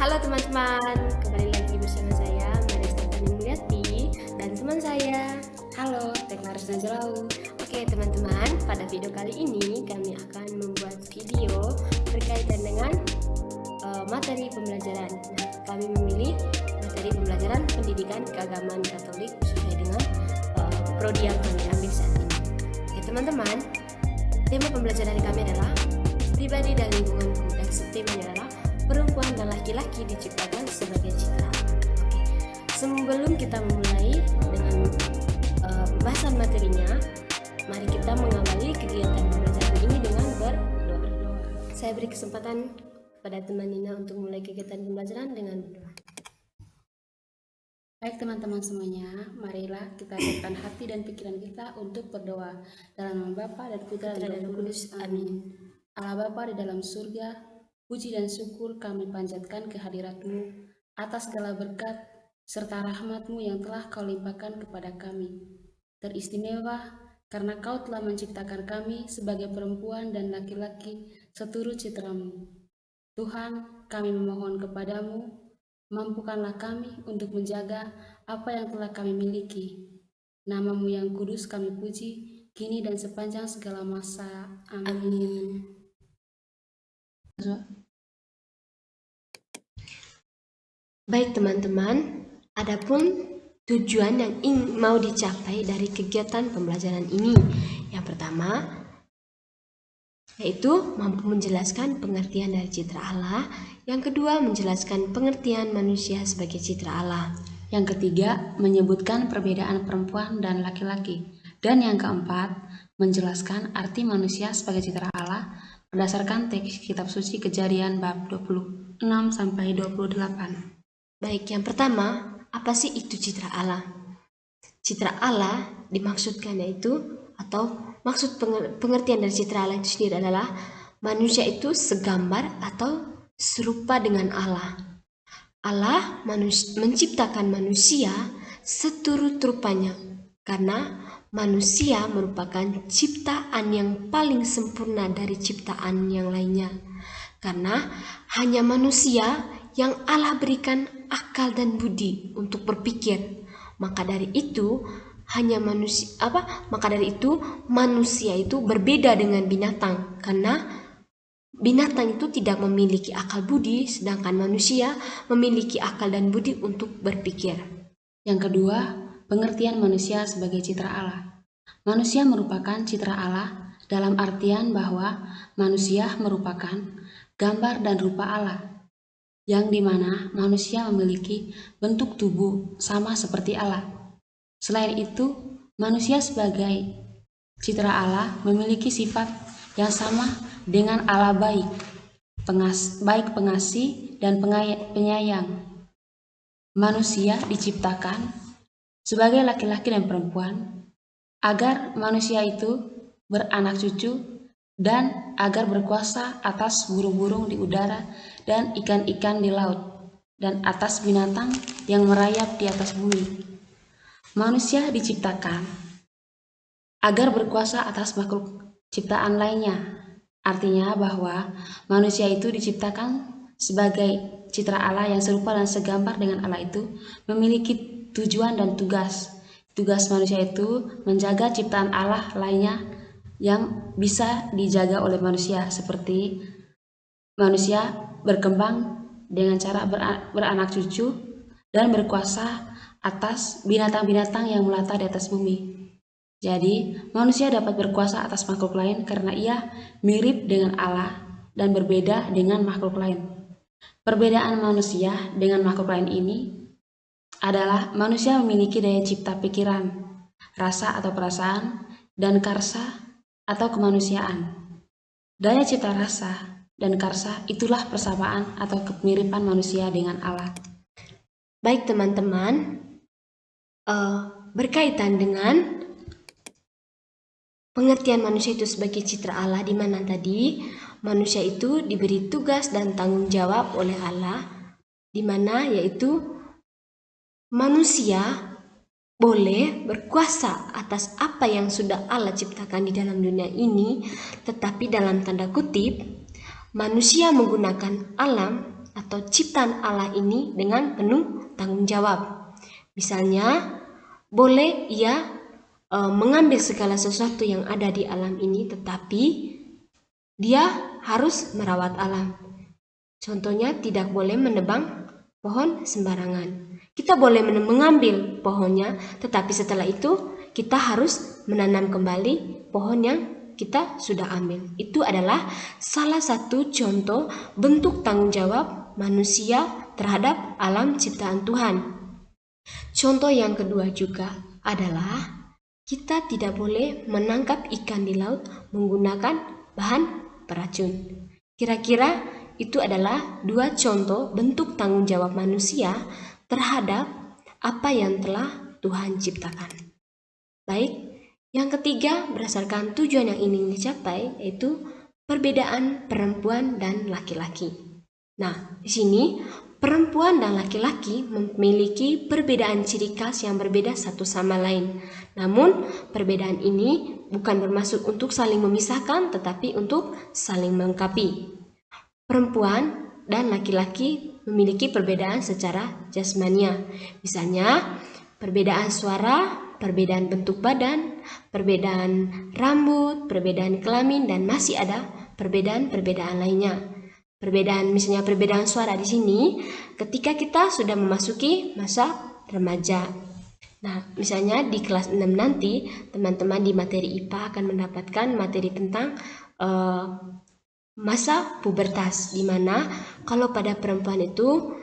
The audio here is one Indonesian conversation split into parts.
Halo teman-teman, kembali lagi bersama saya Marista Mulyati dan teman saya. Halo, Teknaris Najlau. Oke teman-teman, pada video kali ini kami akan membuat video berkaitan dengan materi pembelajaran. Nah, kami memilih materi pembelajaran pendidikan keagamaan Katolik sesuai dengan prodi yang kami ambil saat ini. Oke teman-teman, tema pembelajaran kami adalah pribadi dan lingkunganku, dan subtemanya adalah perempuan dan laki-laki diciptakan sebagai citra. Oke. Sebelum kita memulai dengan pembahasan materinya, mari kita mengawali kegiatan pembelajaran ini dengan berdoa. Saya beri kesempatan pada teman Nina untuk mulai kegiatan pembelajaran dengan berdoa. Baik teman-teman semuanya, marilah kita siapkan hati dan pikiran kita untuk berdoa. Dalam nama Bapa dan Putra dan Roh Kudus. Amin. Allah Bapa di dalam surga, puji dan syukur kami panjatkan kehadirat-Mu atas segala berkat serta rahmat-Mu yang telah Kau limpahkan kepada kami. Teristimewa karena Kau telah menciptakan kami sebagai perempuan dan laki-laki seturut citra-Mu. Tuhan, kami memohon kepadamu, mampukanlah kami untuk menjaga apa yang telah kami miliki. Nama-Mu yang kudus kami puji, kini dan sepanjang segala masa. Amin. Baik teman-teman, adapun tujuan yang mau dicapai dari kegiatan pembelajaran ini. Yang pertama, yaitu mampu menjelaskan pengertian dari citra Allah. Yang kedua, menjelaskan pengertian manusia sebagai citra Allah. Yang ketiga, menyebutkan perbedaan perempuan dan laki-laki. Dan yang keempat, menjelaskan arti manusia sebagai citra Allah berdasarkan teks kitab suci Kejadian bab 26-28. Baik, yang pertama, apa sih itu citra Allah? Citra Allah dimaksudkan yaitu, atau maksud pengertian dari citra Allah itu sendiri adalah manusia itu segambar atau serupa dengan Allah. Allah menciptakan manusia seturut rupanya, karena manusia merupakan ciptaan yang paling sempurna dari ciptaan yang lainnya. Karena hanya manusia yang Allah berikan akal dan budi untuk berpikir. Maka dari itu manusia itu berbeda dengan binatang, karena binatang itu tidak memiliki akal budi, sedangkan manusia memiliki akal dan budi untuk berpikir. Yang kedua, pengertian manusia sebagai citra Allah. Manusia merupakan citra Allah dalam artian bahwa manusia merupakan gambar dan rupa Allah, yang dimana manusia memiliki bentuk tubuh sama seperti Allah. Selain itu, manusia sebagai citra Allah memiliki sifat yang sama dengan Allah, baik pengasih dan penyayang. Manusia diciptakan sebagai laki-laki dan perempuan agar manusia itu beranak cucu dan agar berkuasa atas burung-burung di udara dan ikan-ikan di laut dan atas binatang yang merayap di atas bumi. Manusia diciptakan agar berkuasa atas makhluk ciptaan lainnya. Artinya bahwa manusia itu diciptakan sebagai citra Allah yang serupa dan segambar dengan Allah itu memiliki tujuan dan tugas. Tugas manusia itu menjaga ciptaan Allah lainnya yang bisa dijaga oleh manusia, seperti manusia berkembang dengan cara beranak cucu dan berkuasa atas binatang-binatang yang melata di atas bumi. Jadi, manusia dapat berkuasa atas makhluk lain karena ia mirip dengan Allah dan berbeda dengan makhluk lain. Perbedaan manusia dengan makhluk lain ini adalah manusia memiliki daya cipta pikiran, rasa atau perasaan, dan karsa atau kemanusiaan. Daya cipta rasa dan karsa itulah persamaan atau kemiripan manusia dengan Allah. Baik teman-teman, berkaitan dengan pengertian manusia itu sebagai citra Allah, di mana tadi manusia itu diberi tugas dan tanggung jawab oleh Allah, di mana yaitu manusia boleh berkuasa atas apa yang sudah Allah ciptakan di dalam dunia ini, tetapi dalam tanda kutip manusia menggunakan alam atau ciptaan Allah ini dengan penuh tanggung jawab. Misalnya, boleh ia mengambil segala sesuatu yang ada di alam ini, tetapi dia harus merawat alam. Contohnya, tidak boleh menebang pohon sembarangan. Kita boleh mengambil pohonnya, tetapi setelah itu kita harus menanam kembali pohon yang kita sudah ambil. Itu adalah salah satu contoh bentuk tanggung jawab manusia terhadap alam ciptaan Tuhan. Contoh yang kedua juga adalah kita tidak boleh menangkap ikan di laut menggunakan bahan beracun. Kira-kira itu adalah dua contoh bentuk tanggung jawab manusia terhadap apa yang telah Tuhan ciptakan. Baik, yang ketiga berdasarkan tujuan yang ingin dicapai yaitu perbedaan perempuan dan laki-laki. Nah, di sini perempuan dan laki-laki memiliki perbedaan ciri khas yang berbeda satu sama lain. Namun, perbedaan ini bukan bermaksud untuk saling memisahkan, tetapi untuk saling melengkapi. Perempuan dan laki-laki memiliki perbedaan secara jasmania. Misalnya, perbedaan suara, perbedaan bentuk badan, perbedaan rambut, perbedaan kelamin, dan masih ada perbedaan-perbedaan lainnya. Misalnya perbedaan suara di sini ketika kita sudah memasuki masa remaja. Nah, misalnya di kelas 6 nanti teman-teman di materi IPA akan mendapatkan materi tentang masa pubertas, di mana kalau pada perempuan itu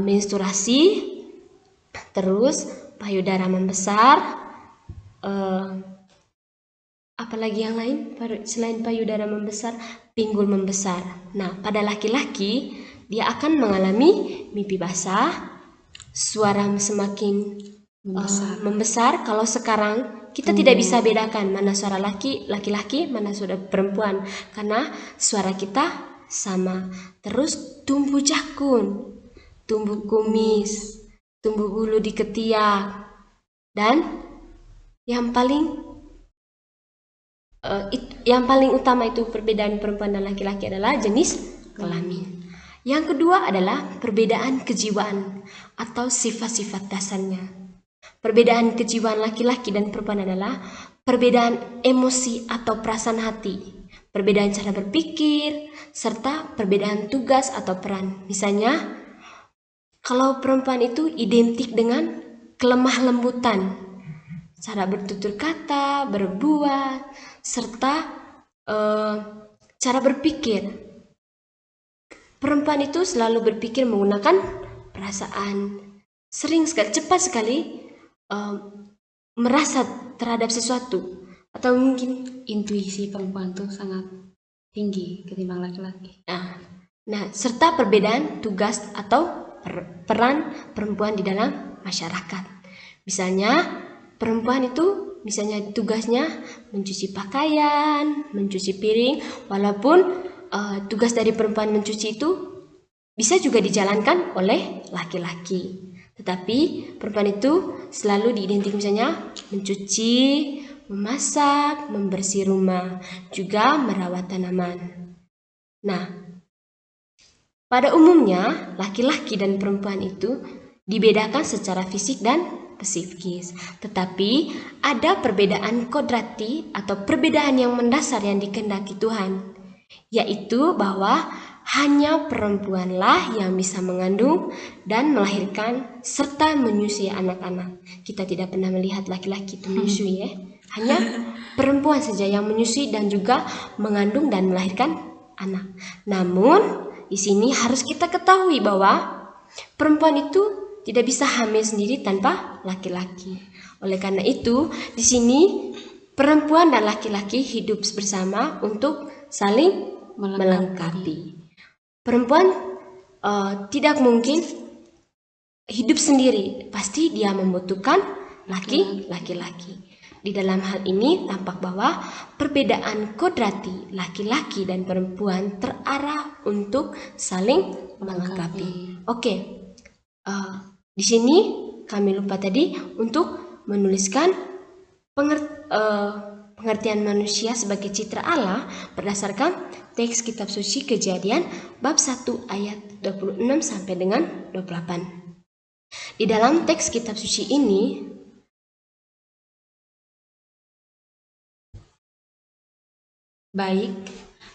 menstruasi, terus payudara membesar, apalagi yang lain selain payudara membesar, pinggul membesar. Nah, pada laki-laki dia akan mengalami mimpi basah, suara semakin membesar. Kalau sekarang kita tidak bisa bedakan mana suara laki-laki, mana suara perempuan, karena suara kita sama. Terus tumbuh jakun, tumbuh kumis, tumbuh bulu di ketiak, dan yang paling utama itu perbedaan perempuan dan laki-laki adalah jenis kelamin. Yang kedua adalah perbedaan kejiwaan atau sifat-sifat dasarnya. Perbedaan kejiwaan laki-laki dan perempuan adalah perbedaan emosi atau perasaan hati, perbedaan cara berpikir, serta perbedaan tugas atau peran. Misalnya, kalau perempuan itu identik dengan kelemah lembutan, cara bertutur kata, berbuat, serta cara berpikir. Perempuan itu selalu berpikir menggunakan perasaan, sering sekali, cepat sekali merasa terhadap sesuatu, atau mungkin Intuisi perempuan tuh sangat tinggi ketimbang laki-laki. Nah, serta perbedaan tugas atau peran perempuan di dalam masyarakat. Misalnya, perempuan itu tugasnya mencuci pakaian, mencuci piring, walaupun tugas dari perempuan mencuci itu bisa juga dijalankan oleh laki-laki. Tetapi perempuan itu selalu diidentik misalnya mencuci, memasak, membersih rumah, juga merawat tanaman. Nah, pada umumnya laki-laki dan perempuan itu dibedakan secara fisik dan psikis. Tetapi ada perbedaan kodrati atau perbedaan yang mendasar yang dikehendaki Tuhan, yaitu bahwa hanya perempuanlah yang bisa mengandung dan melahirkan serta menyusui anak-anak. Kita tidak pernah melihat laki-laki itu menyusui ya. Hanya perempuan saja yang menyusui dan juga mengandung dan melahirkan anak. Namun di sini harus kita ketahui bahwa perempuan itu tidak bisa hamil sendiri tanpa laki-laki. Oleh karena itu, di sini perempuan dan laki-laki hidup bersama untuk saling melengkapi. Perempuan tidak mungkin hidup sendiri, pasti dia membutuhkan laki-laki. Di dalam hal ini tampak bahwa perbedaan kodrati laki-laki dan perempuan terarah untuk saling melengkapi. Oke, di sini kami lupa tadi untuk menuliskan pengertian manusia sebagai citra Allah berdasarkan teks kitab suci Kejadian bab 1 ayat 26 sampai dengan 28. Di dalam teks kitab suci ini baik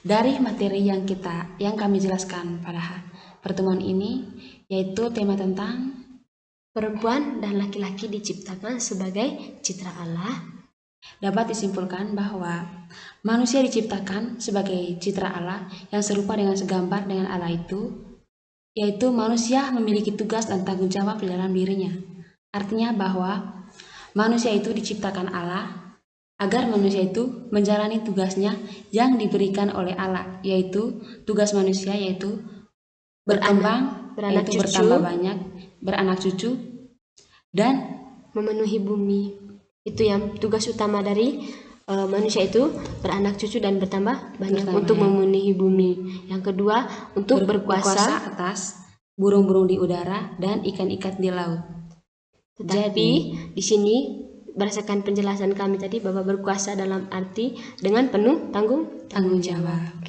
dari materi yang kami jelaskan pada pertemuan ini, yaitu tema tentang perempuan dan laki-laki diciptakan sebagai citra Allah, dapat disimpulkan bahwa manusia diciptakan sebagai citra Allah yang serupa dengan segambar dengan Allah itu, yaitu manusia memiliki tugas dan tanggung jawab di dalam dirinya. Artinya bahwa manusia itu diciptakan Allah agar manusia itu menjalani tugasnya yang diberikan oleh Allah, yaitu tugas manusia yaitu berkembang, beranak yaitu cucu, bertambah banyak, beranak cucu, dan memenuhi bumi. Itu yang tugas utama dari manusia itu, beranak cucu dan bertambah banyak untuk memenuhi bumi. Yang kedua, untuk berkuasa atas burung-burung di udara dan ikan-ikan di laut. Jadi di sini berdasarkan penjelasan kami tadi bahwa berkuasa dalam arti dengan penuh tanggung jawab.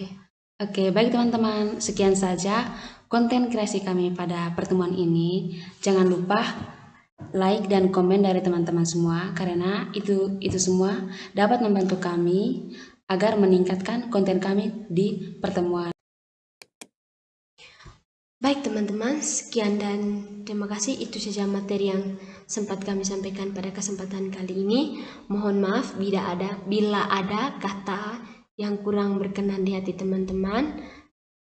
Oke, baik teman-teman, sekian saja konten kreasi kami pada pertemuan ini. Jangan lupa like dan komen dari teman-teman semua, karena itu semua dapat membantu kami agar meningkatkan konten kami di pertemuan. Baik teman-teman, sekian dan terima kasih. Itu saja materi yang sempat kami sampaikan pada kesempatan kali ini. Mohon maaf bila ada kata yang kurang berkenan di hati teman-teman.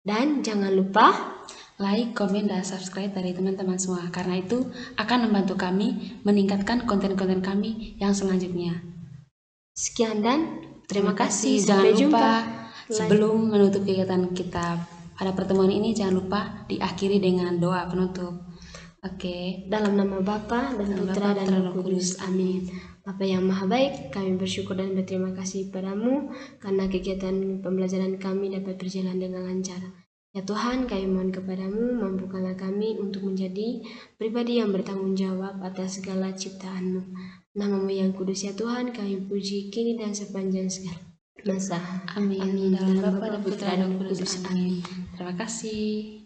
Dan jangan lupa like, komen, dan subscribe dari teman-teman semua, karena itu akan membantu kami meningkatkan konten-konten kami yang selanjutnya. Sekian dan terima kasih. Jangan lupa sebelum menutup kegiatan kita pada pertemuan ini, jangan lupa diakhiri dengan doa penutup. Oke. Dalam nama Bapa dan Putra dan Roh Kudus. Amin. Bapa yang Maha Baik, kami bersyukur dan berterima kasih padamu karena kegiatan pembelajaran kami dapat berjalan dengan lancar. Ya Tuhan, kami mohon kepadamu, mampukanlah kami untuk menjadi pribadi yang bertanggung jawab atas segala ciptaan-Mu. Nama-Mu yang kudus ya Tuhan, kami puji kini dan sepanjang segala masa. Amin. Dalam Bapa dan Putra dan Roh Kudus. Amin. Terima kasih.